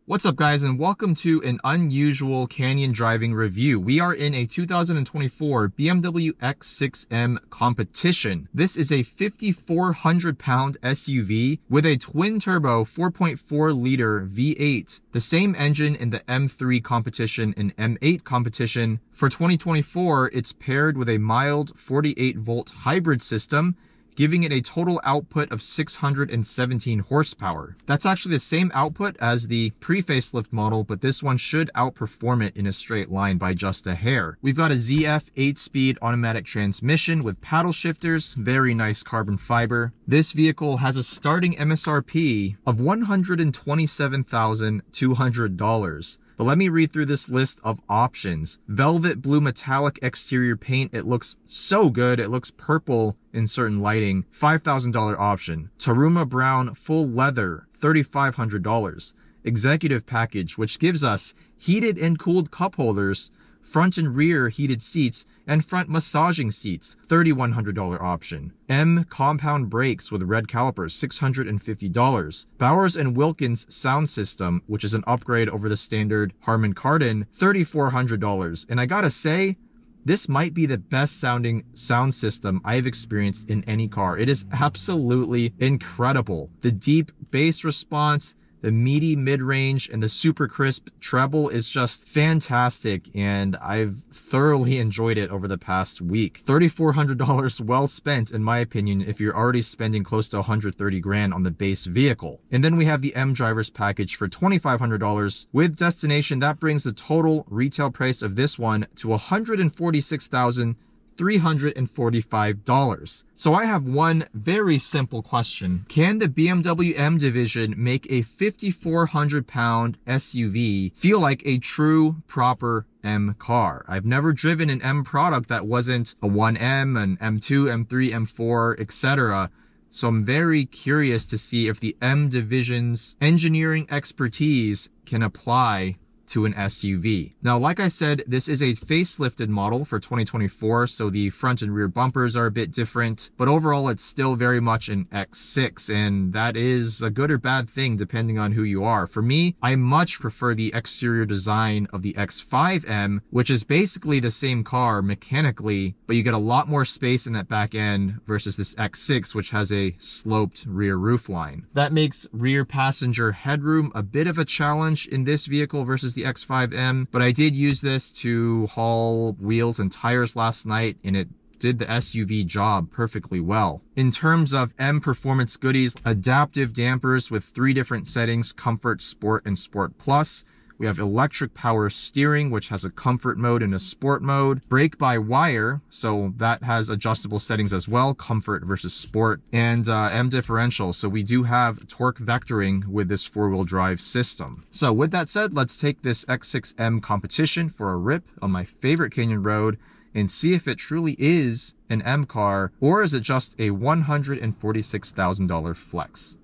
What's up guys, and welcome to an unusual canyon driving review. We are in a 2024 BMW X6 M competition. This is a 5,400 pound SUV with a twin turbo 4.4 liter V8, the same engine in the M3 competition and M8 competition. For 2024, it's paired with a mild 48 volt hybrid system, giving it a total output of 617 horsepower. That's actually the same output as the pre-facelift model, but this one should outperform it in a straight line by just a hair. We've got a ZF 8-speed automatic transmission with paddle shifters, very nice carbon fiber. This vehicle has a starting MSRP of $127,200. But let me read through this list of options. Velvet blue metallic exterior paint. It looks so good. It looks purple in certain lighting. $5,000 option. Taruma brown full leather. $3,500. Executive package, which gives us heated and cooled cup holders, front and rear heated seats, and front massaging seats. $3,100 option. M compound brakes with red calipers. $650. Bowers & Wilkins sound system, which is an upgrade over the standard Harman Kardon. $3,400. And I gotta say, this might be the best sounding sound system I've experienced in any car. It is absolutely incredible. The deep bass response, the meaty mid-range, and the super crisp treble is just fantastic, and I've thoroughly enjoyed it over the past week. $3,400 well spent, in my opinion, if you're already spending close to 130 grand on the base vehicle. And then we have the M Drivers package for $2,500. With destination, that brings the total retail price of this one to $146,345. So I have one very simple question. Can the BMW M division make a 5,400 pound SUV feel like a true, proper M car? I've never driven an M product that wasn't a 1M, an M2, M3, M4, etc. So I'm very curious to see if the M division's engineering expertise can apply to an SUV. Now, like I said, this is a facelifted model for 2024, so the front and rear bumpers are a bit different, but overall it's still very much an X6, and that is a good or bad thing depending on who you are. For me, I much prefer the exterior design of the X5M, which is basically the same car mechanically, but you get a lot more space in that back end versus this X6, which has a sloped rear roofline. That makes rear passenger headroom a bit of a challenge in this vehicle versus the X5M, but I did use this to haul wheels and tires last night, and it did the SUV job perfectly well. In terms of M performance goodies, adaptive dampers with 3 different settings: Comfort, Sport, and Sport Plus. We have electric power steering, which has a comfort mode and a sport mode. Brake-by-wire, so that has adjustable settings as well, comfort versus sport. And M differential, so we do have torque vectoring with this 4-wheel drive system. So with that said, let's take this X6M competition for a rip on my favorite canyon road and see if it truly is an M car, or is it just a $146,000 flex.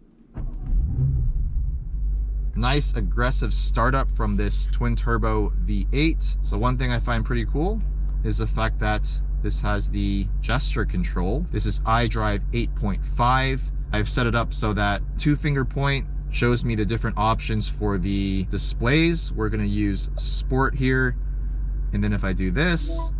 Nice aggressive startup from this twin turbo V8. So one thing I find pretty cool is the fact that this has the gesture control. This is iDrive 8.5. I've set it up so that 2-finger point shows me the different options for the displays. We're gonna use sport here. And then if I do this,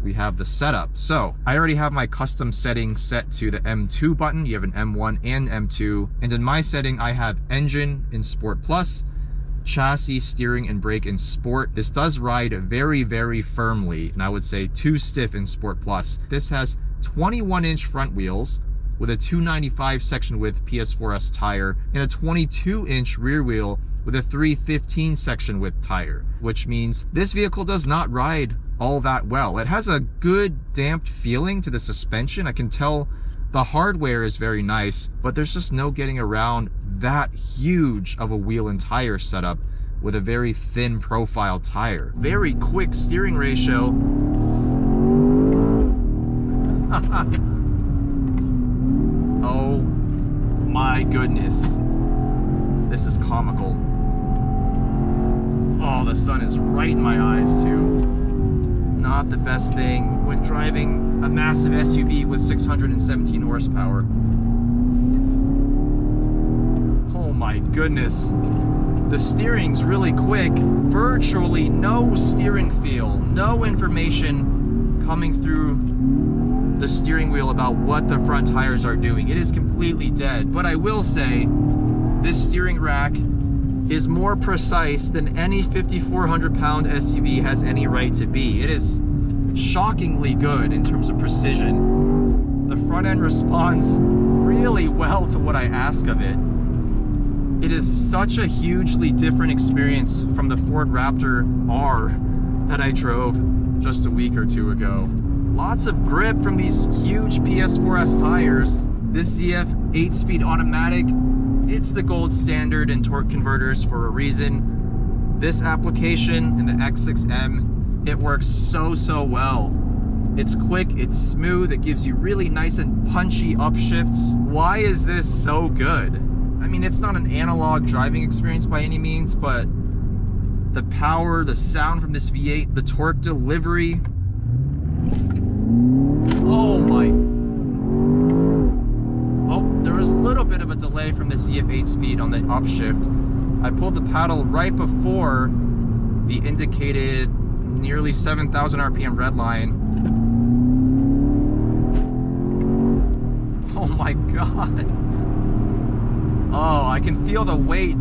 we have the setup. So I already have my custom setting set to the M2 button. You have an M1 and M2. And in my setting, I have engine in Sport Plus, chassis, steering, and brake in Sport. This does ride very, very firmly, and I would say too stiff in Sport Plus. This has 21-inch front wheels with a 295 section width PS4S tire and a 22-inch rear wheel with a 315 section width tire, which means this vehicle does not ride all that well. It has a good damped feeling to the suspension. I can tell the hardware is very nice, but there's just no getting around that huge of a wheel and tire setup with a very thin profile tire. Very quick steering ratio. Oh my goodness. This is comical. Oh, the sun is right in my eyes too. Not the best thing when driving a massive SUV with 617 horsepower. Oh my goodness. The steering's really quick, virtually no steering feel, no information coming through the steering wheel about what the front tires are doing. It is completely dead. But I will say, this steering rack is more precise than any 5,400 pound SUV has any right to be. It is shockingly good in terms of precision. The front end responds really well to what I ask of it. It is such a hugely different experience from the Ford Raptor R that I drove just a week or two ago. Lots of grip from these huge PS4S tires. This ZF 8-speed automatic, it's the gold standard in torque converters for a reason. This application in the X6 M, it works so well. It's quick, it's smooth, it gives you really nice and punchy upshifts. Why is this so good? I mean, it's not an analog driving experience by any means, but the power, the sound from this V8, the torque delivery. Oh my. Oh, there was a little bit of a delay from the ZF 8-speed on the upshift. I pulled the paddle right before the indicated nearly 7,000 RPM red line. Oh my God. Oh, I can feel the weight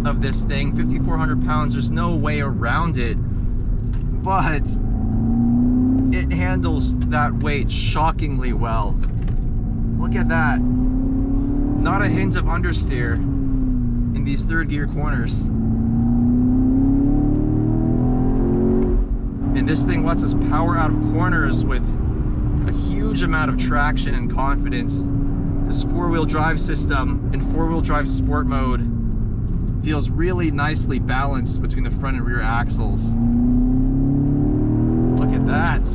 of this thing, 5,400 pounds. There's no way around it, but it handles that weight shockingly well. Look at that. Not a hint of understeer in these third gear corners. And this thing lets us power out of corners with a huge amount of traction and confidence. This four-wheel drive system in four-wheel drive sport mode feels really nicely balanced between the front and rear axles. Look at that.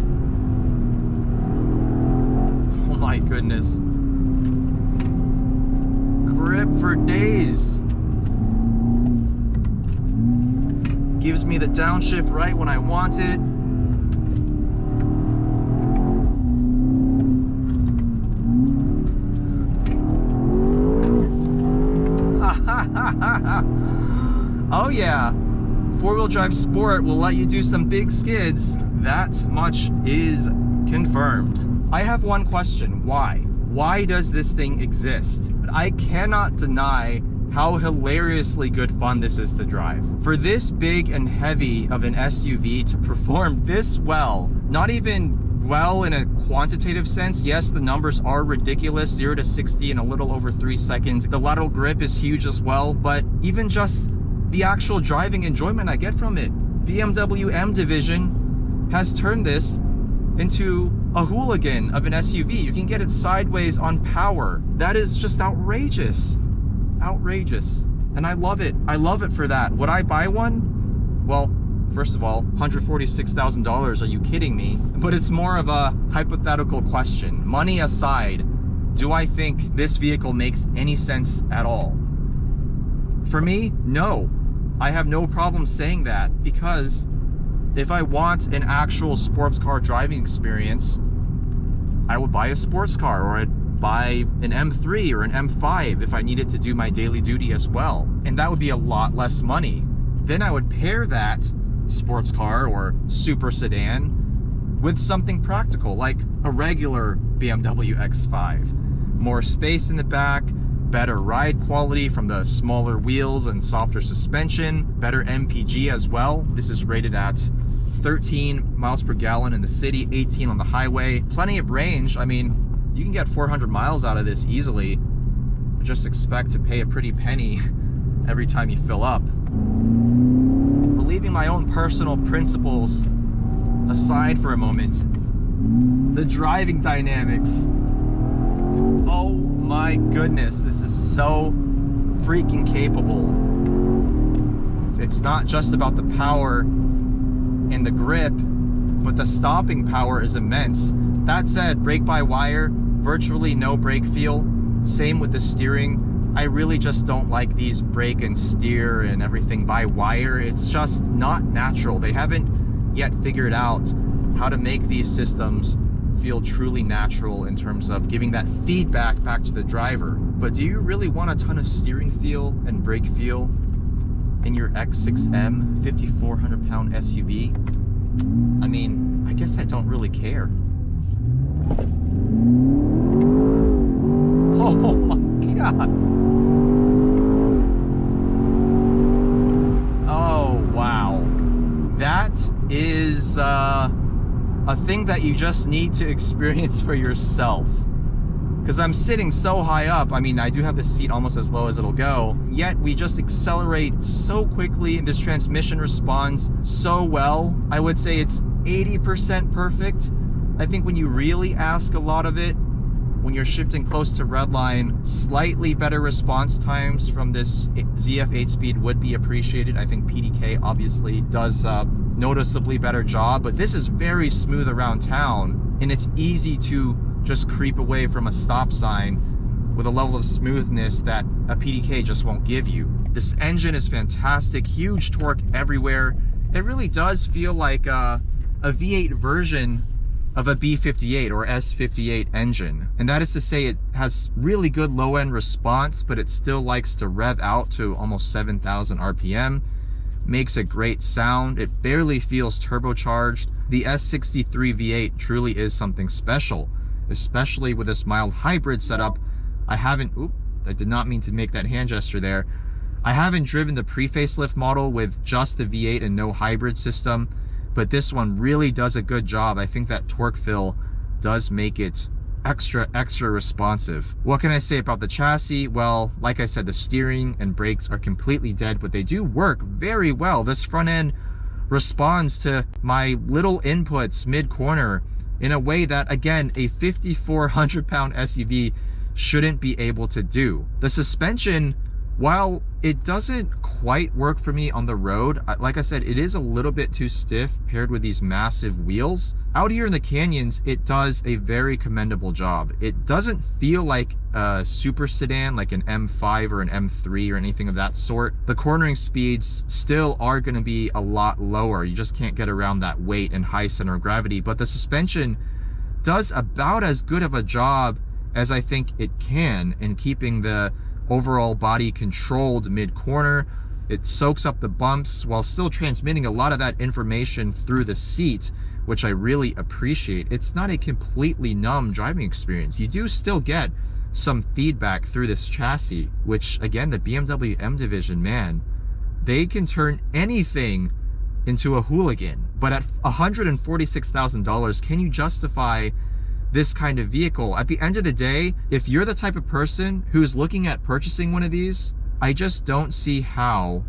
Oh my goodness. Grip for days. Gives me the downshift right when I want it. Oh yeah, four-wheel drive sport will let you do some big skids. That much is confirmed. I have one question. Why? Why does this thing exist? I cannot deny how hilariously good fun this is to drive. For this big and heavy of an SUV to perform this well, not even well in a quantitative sense. Yes, the numbers are ridiculous, 0 to 60 in a little over 3 seconds. The lateral grip is huge as well, but even just the actual driving enjoyment I get from it. BMW M Division has turned this into a hooligan of an SUV. You can get it sideways on power. That is just outrageous. Outrageous. And I love it. I love it for that. Would I buy one? Well, first of all, $146,000, are you kidding me? But it's more of a hypothetical question. Money aside, do I think this vehicle makes any sense at all? For me, no. I have no problem saying that, because if I want an actual sports car driving experience, I would buy a sports car, or I'd buy an M3 or an M5 if I needed to do my daily duty as well. And that would be a lot less money. Then I would pair that sports car or super sedan with something practical like a regular BMW X5. More space in the back, better ride quality from the smaller wheels and softer suspension, better MPG as well. This is rated at 13 miles per gallon in the city, 18 on the highway. Plenty of range. I mean, you can get 400 miles out of this easily. Just expect to pay a pretty penny every time you fill up. Leaving my own personal principles aside for a moment, the driving dynamics. Oh my goodness, this is so freaking capable. It's not just about the power and the grip, but the stopping power is immense. That said, brake-by-wire, virtually no brake feel. Same with the steering. I really just don't like these brake and steer and everything by wire. It's just not natural. They haven't yet figured out how to make these systems feel truly natural in terms of giving that feedback back to the driver. But do you really want a ton of steering feel and brake feel? in your X6M 5,400 pound SUV? I mean, I guess I don't really care. Oh my God. Oh, wow. That is a thing that you just need to experience for yourself. Because I'm sitting so high up. I mean, I do have the seat almost as low as it'll go, yet we just accelerate so quickly and this transmission responds so well. I would say it's 80% perfect. I think when you really ask a lot of it, when you're shifting close to redline, slightly better response times from this ZF 8-speed would be appreciated. I think PDK obviously does a noticeably better job, but this is very smooth around town and it's easy to just creep away from a stop sign with a level of smoothness that a PDK just won't give you. This engine is fantastic, huge torque everywhere. It really does feel like a V8 version of a B58 or S58 engine. And that is to say it has really good low-end response, but it still likes to rev out to almost 7,000 RPM. Makes a great sound. It barely feels turbocharged. The S63 V8 truly is something special, especially with this mild hybrid setup. I did not mean to make that hand gesture there. I haven't driven the pre-facelift model with just the V8 and no hybrid system, but this one really does a good job. I think that torque fill does make it extra responsive. What can I say about the chassis? Well, like I said, the steering and brakes are completely dead, but they do work very well. This front end responds to my little inputs mid-corner in a way that, again, a 5,400 pound SUV shouldn't be able to do. The suspension, while it doesn't quite work for me on the road, like I said, it is a little bit too stiff paired with these massive wheels. Out here in the canyons, it does a very commendable job. It doesn't feel like a super sedan, like an M5 or an M3 or anything of that sort. The cornering speeds still are going to be a lot lower. You just can't get around that weight and high center of gravity, but the suspension does about as good of a job as I think it can in keeping the overall body controlled mid-corner. It soaks up the bumps while still transmitting a lot of that information through the seat, which I really appreciate. It's not a completely numb driving experience. You do still get some feedback through this chassis, which again, the BMW M division, man, they can turn anything into a hooligan. But at $146,000, can you justify this kind of vehicle? At the end of the day, if you're the type of person who's looking at purchasing one of these, I just don't see how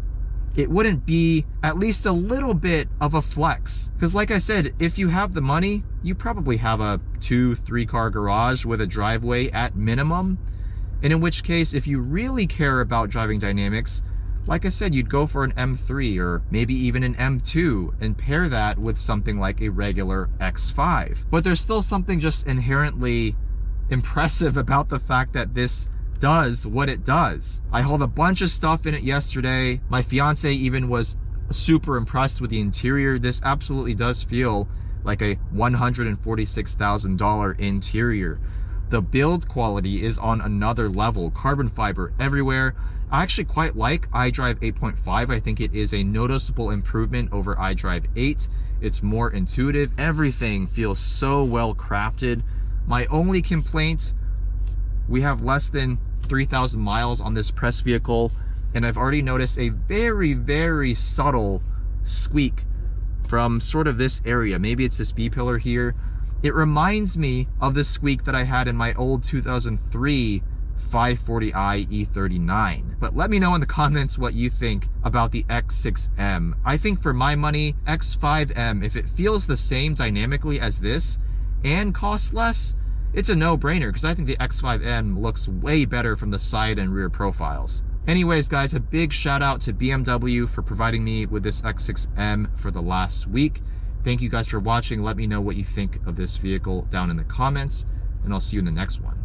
it wouldn't be at least a little bit of a flex. Because like I said, if you have the money, you probably have a 2-3 car garage with a driveway at minimum. And in which case, if you really care about driving dynamics, like I said, you'd go for an M3 or maybe even an M2 and pair that with something like a regular X5. But there's still something just inherently impressive about the fact that this does what it does. I hauled a bunch of stuff in it yesterday. My fiance even was super impressed with the interior. This absolutely does feel like a $146,000 interior. The build quality is on another level. Carbon fiber everywhere. I actually quite like iDrive 8.5. I think it is a noticeable improvement over iDrive 8. It's more intuitive. Everything feels so well crafted. My only complaint, we have less than 3,000 miles on this press vehicle, and I've already noticed a very subtle squeak from sort of this area. Maybe it's this B-pillar here. It reminds me of the squeak that I had in my old 2003 540i E39. But let me know in the comments what you think about the X6M. I think for my money, X5M, if it feels the same dynamically as this and costs less, it's a no-brainer, because I think the X5M looks way better from the side and rear profiles. Anyways, guys, a big shout out to BMW for providing me with this X6M for the last week. Thank you guys for watching. Let me know what you think of this vehicle down in the comments, and I'll see you in the next one.